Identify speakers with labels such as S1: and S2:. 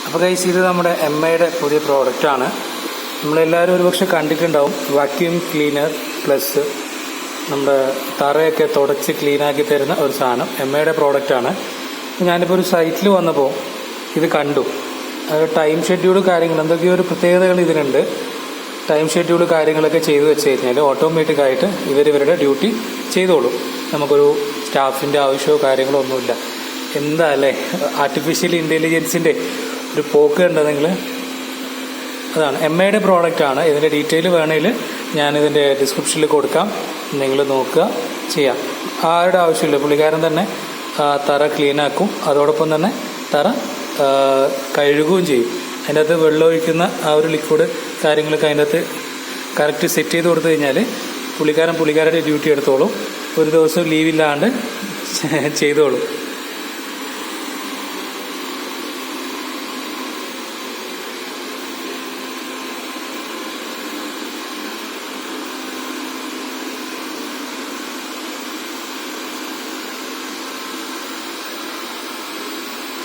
S1: അപ്പോൾ ഗൈസ്, ഇത് നമ്മുടെ എംഐയുടെ പുതിയ പ്രോഡക്റ്റാണ്. നമ്മളെല്ലാവരും ഒരുപക്ഷെ കണ്ടിട്ടുണ്ടാവും. വാക്യൂം ക്ലീനർ പ്ലസ് നമ്മുടെ തറയൊക്കെ തുടച്ച് ക്ലീനാക്കി തരുന്ന ഒരു സാധനം എംഐയുടെ പ്രോഡക്റ്റാണ്. ഞാനിപ്പോൾ ഒരു സൈറ്റിൽ വന്നപ്പോൾ ഇത് കണ്ടു. ടൈം ഷെഡ്യൂൾ കാര്യങ്ങൾ എന്തൊക്കെയോ ഒരു പ്രത്യേകതകൾ ഇതിനുണ്ട്. ടൈം ഷെഡ്യൂൾ കാര്യങ്ങളൊക്കെ ചെയ്തു വെച്ച് കഴിഞ്ഞാൽ ഓട്ടോമാറ്റിക്കായിട്ട് ഇവരുടെ ഡ്യൂട്ടി ചെയ്തോളും. നമുക്കൊരു സ്റ്റാഫിൻ്റെ ആവശ്യമോ കാര്യങ്ങളോ ഒന്നുമില്ല. എന്താ അല്ലേ ആർട്ടിഫിഷ്യൽ ഇൻ്റലിജൻസിൻ്റെ ഒരു പോക്ക് കണ്ടതെങ്കിൽ അതാണ്. എംഐയുടെ പ്രോഡക്റ്റാണ്. ഇതിൻ്റെ ഡീറ്റെയിൽ വേണമെങ്കിൽ ഞാനിതിൻ്റെ ഡിസ്ക്രിപ്ഷനിൽ കൊടുക്കാം. നിങ്ങൾ നോക്കുക, ചെയ്യാം. ആരുടെ ആവശ്യമില്ല, പുള്ളിക്കാരൻ തന്നെ തറ ക്ലീനാക്കും. അതോടൊപ്പം തന്നെ തറ കഴുകുകയും ചെയ്യും. അതിൻ്റെ അകത്ത് വെള്ളം ഒഴിക്കുന്ന ആ ഒരു ലിക്വിഡ് കാര്യങ്ങളൊക്കെ അതിൻ്റെ അകത്ത് കറക്റ്റ് സെറ്റ് ചെയ്ത് കൊടുത്തു കഴിഞ്ഞാൽ പുള്ളിക്കാരൻ്റെ ഡ്യൂട്ടി എടുത്തോളും. ഒരു ദിവസം ലീവില്ലാണ്ട് ചെയ്തോളും.